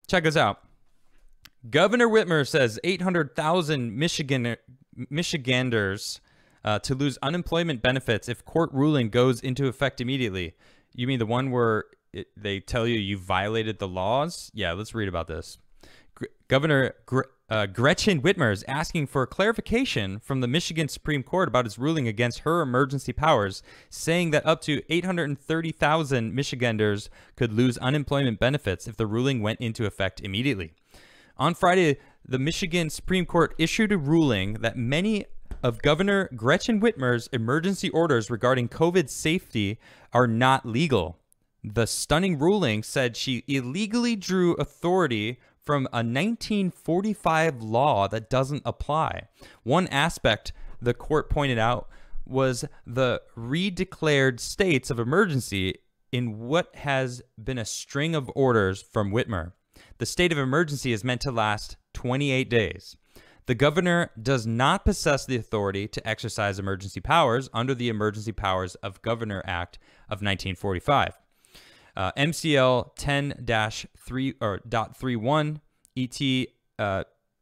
Check this out. Governor Whitmer says 800,000 Michiganders to lose unemployment benefits if court ruling goes into effect immediately. You mean the one where they tell you violated the laws? Yeah, let's read about this. Governor Gretchen Whitmer is asking for clarification from the Michigan Supreme Court about its ruling against her emergency powers, saying that up to 830,000 Michiganders could lose unemployment benefits if the ruling went into effect immediately. On Friday, the Michigan Supreme Court issued a ruling that many of Governor Gretchen Whitmer's emergency orders regarding COVID safety are not legal. The stunning ruling said she illegally drew authority from a 1945 law that doesn't apply. One aspect the court pointed out was the redeclared states of emergency in what has been a string of orders from Whitmer. The state of emergency is meant to last 28 days. The governor does not possess the authority to exercise emergency powers under the Emergency Powers of Governor Act of 1945. MCL 10-3.31 ET,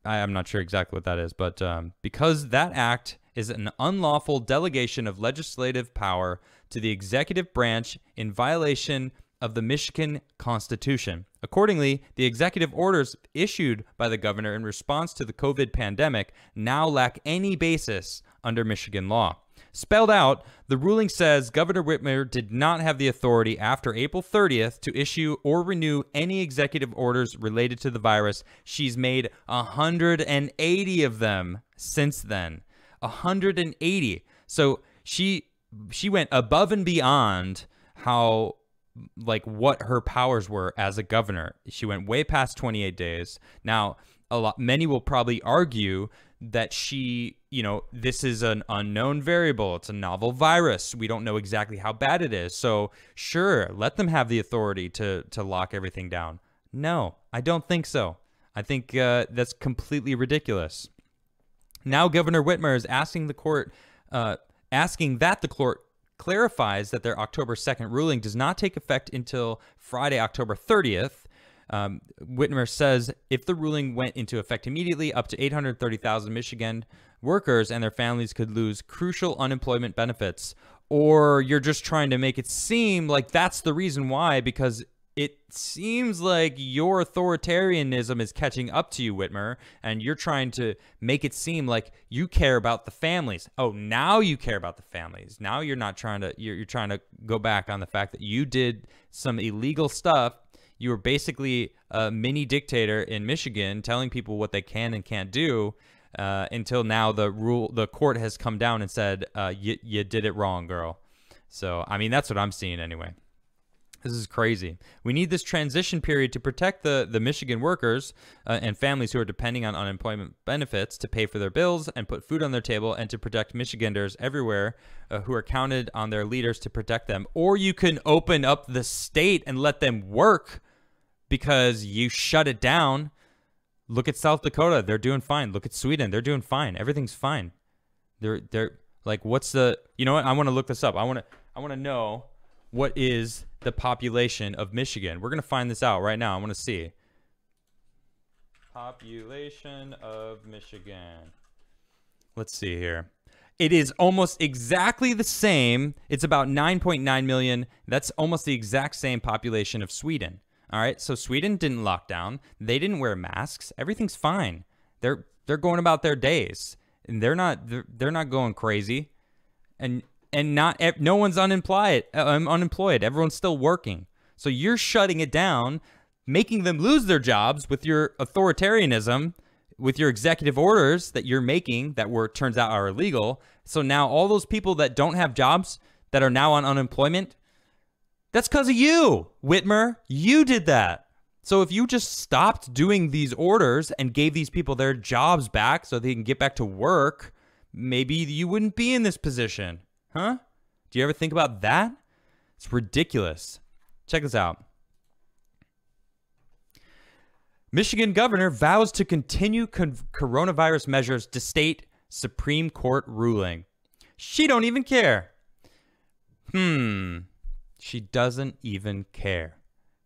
I'm not sure exactly what that is, but because that act is an unlawful delegation of legislative power to the executive branch in violation of the Michigan Constitution. Accordingly, the executive orders issued by the governor in response to the COVID pandemic now lack any basis under Michigan law. Spelled out, the ruling says Governor Whitmer did not have the authority after April 30th to issue or renew any executive orders related to the virus. She's made 180 of them since then. 180. So she went above and beyond how, like, what her powers were as a governor. She went way past 28 days. Now, many will probably argue that she, this is an unknown variable. It's a novel virus. We don't know exactly how bad it is. So sure, let them have the authority to lock everything down. No, I don't think so. I think that's completely ridiculous. Now Governor Whitmer is asking the court, asking that the court clarifies that their October 2nd ruling does not take effect until Friday, October 30th. Whitmer says if the ruling went into effect immediately, up to 830,000 Michigan workers and their families could lose crucial unemployment benefits. Or you're just trying to make it seem like that's the reason why, because it seems like your authoritarianism is catching up to you, Whitmer, and you're trying to make it seem like you care about the families. Oh, now you care about the families. Now you're not trying to, you're trying to go back on the fact that you did some illegal stuff. You were basically a mini dictator in Michigan telling people what they can and can't do until now the court has come down and said, you did it wrong, girl. So, I mean, that's what I'm seeing anyway. This is crazy. We need this transition period to protect the Michigan workers and families who are depending on unemployment benefits to pay for their bills and put food on their table, and to protect Michiganders everywhere who are counted on their leaders to protect them. Or you can open up the state and let them work because you shut it down. Look at South Dakota. They're doing fine. Look at Sweden. They're doing fine. Everything's fine. They're like, what's the, you know what? I want to look this up. I want to know what is the population of Michigan. We're going to find this out right now. I want to see. Population of Michigan. Let's see here. It is almost exactly the same. It's about 9.9 million. That's almost the exact same population of Sweden. All right, so Sweden didn't lock down. They didn't wear masks. Everything's fine. They're going about their days, and they're not going crazy, and no one's unemployed. Everyone's still working. So you're shutting it down, making them lose their jobs with your authoritarianism, with your executive orders that you're making that turns out are illegal. So now all those people that don't have jobs that are now on unemployment, that's because of you, Whitmer. You did that. So if you just stopped doing these orders and gave these people their jobs back so they can get back to work, maybe you wouldn't be in this position. Huh? Do you ever think about that? It's ridiculous. Check this out. Michigan governor vows to continue coronavirus measures to state Supreme Court ruling. She don't even care. She doesn't even care.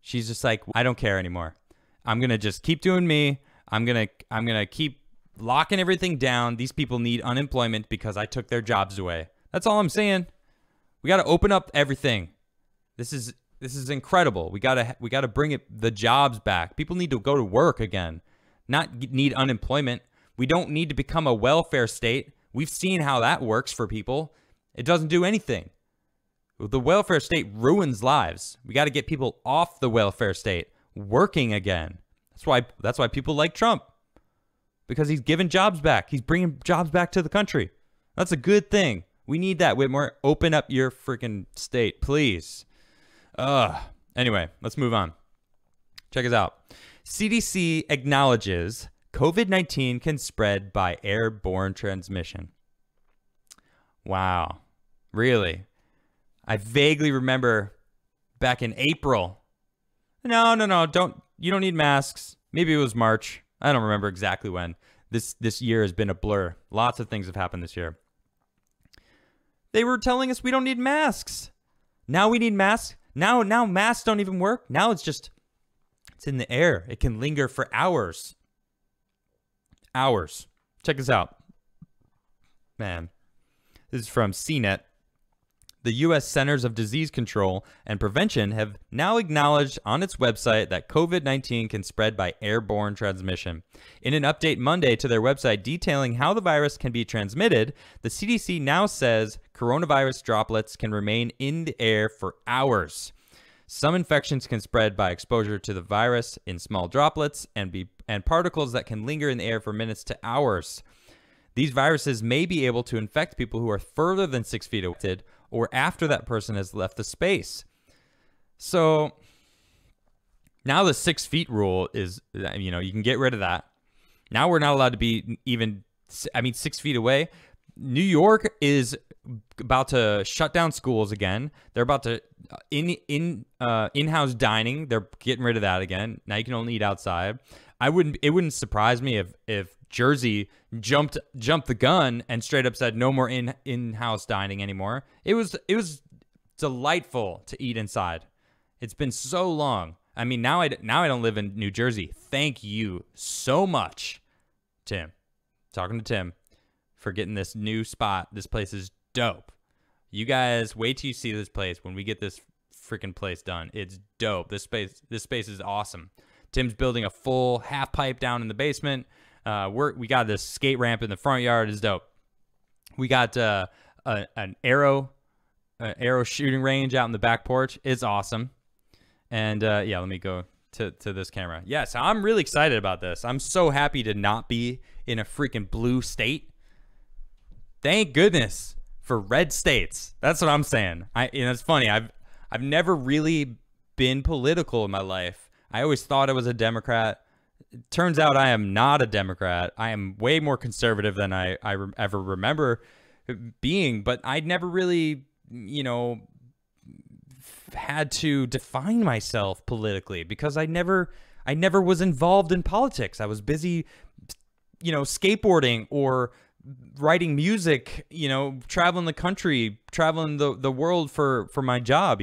She's just like, I don't care anymore. I'm going to just keep doing me. I'm going to keep locking everything down. These people need unemployment because I took their jobs away. That's all I'm saying. We got to open up everything. This is incredible. We got to bring the jobs back. People need to go to work again, not need unemployment. We don't need to become a welfare state. We've seen how that works for people. It doesn't do anything. The welfare state ruins lives. We got to get people off the welfare state, working again. That's why people like Trump, because he's giving jobs back. He's bringing jobs back to the country. That's a good thing. We need that, Whitmer. Open up your freaking state, please. Anyway, let's move on. Check us out. CDC acknowledges COVID-19 can spread by airborne transmission. Wow. Really? I vaguely remember back in April. No, you don't need masks. Maybe it was March. I don't remember exactly when. This year has been a blur. Lots of things have happened this year. They were telling us we don't need masks. Now we need masks. Now masks don't even work. Now it's in the air. It can linger for hours. Hours. Check this out. Man, this is from CNET. The U.S. Centers of Disease Control and Prevention have now acknowledged on its website that COVID-19 can spread by airborne transmission. In an update Monday to their website detailing how the virus can be transmitted, the CDC now says coronavirus droplets can remain in the air for hours. Some infections can spread by exposure to the virus in small droplets and particles that can linger in the air for minutes to hours. These viruses may be able to infect people who are further than 6 feet away or after that person has left the space. So now the 6 feet rule is, you can get rid of that. Now we're not allowed to be 6 feet away. New York is about to shut down schools again. They're about to in-house dining. They're getting rid of that again. Now you can only eat outside. It wouldn't surprise me if Jersey jumped the gun and straight up said no more in-house dining anymore. It was delightful to eat inside. It's been so long. I mean, now I don't live in New Jersey. Thank you so much, Tim. Talking to Tim for getting this new spot. This place is dope. You guys wait till you see this place when we get this freaking place done. It's dope. This space is awesome. Tim's building a full half pipe down in the basement. We got this skate ramp in the front yard. It's dope. We got an arrow shooting range out in the back porch. It's awesome. And yeah, let me go to this camera. Yes, I'm really excited about this. I'm so happy to not be in a freaking blue state. Thank goodness for red states. That's what I'm saying. It's funny. I've never really been political in my life. I always thought I was a Democrat. It turns out I am not a Democrat. I am way more conservative than I ever remember being, but I'd never really, had to define myself politically because I never was involved in politics. I was busy, skateboarding or writing music, traveling the country, traveling the world for my job.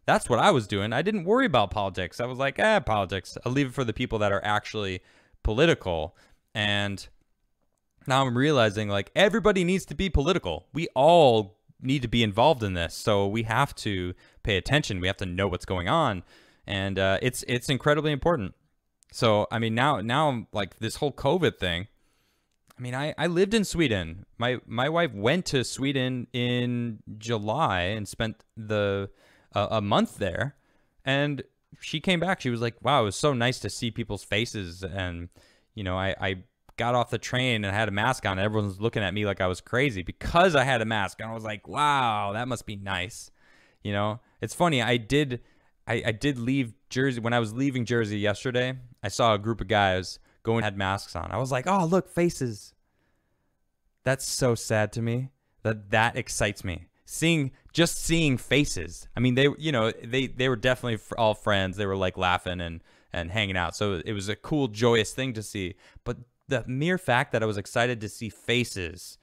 That's what I was doing. I didn't worry about politics. I was like, politics. I'll leave it for the people that are actually political. And now I'm realizing like everybody needs to be political. We all need to be involved in this. So we have to pay attention. We have to know what's going on. And it's incredibly important. So, I mean, now like this whole COVID thing, I mean, I lived in Sweden. My wife went to Sweden in July and spent a month there, and she came back. She was like, wow, it was so nice to see people's faces. And, I got off the train and I had a mask on. And everyone was looking at me like I was crazy because I had a mask. And I was like, wow, that must be nice. It's funny. I did leave Jersey. When I was leaving Jersey yesterday, I saw a group of guys going and had masks on. I was like, oh, look, faces. That's so sad to me. That excites me. Seeing faces. I mean, they were definitely all friends. They were like laughing and hanging out. So it was a cool, joyous thing to see. But the mere fact that I was excited to see faces,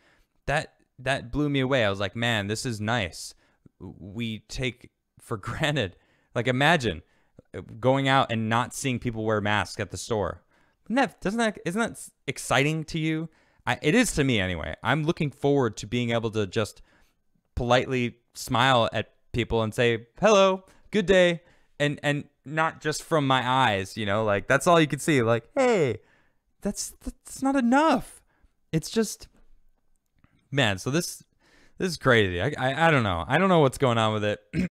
that blew me away. I was like, man, this is nice. We take for granted. Like, imagine going out and not seeing people wear masks at the store. Isn't that exciting to you? It is to me anyway. I'm looking forward to being able to just politely smile at people and say, hello, good day. And not just from my eyes, you know, like that's all you can see. Like, hey, that's not enough. It's just, man. So this is crazy. I don't know. I don't know what's going on with it.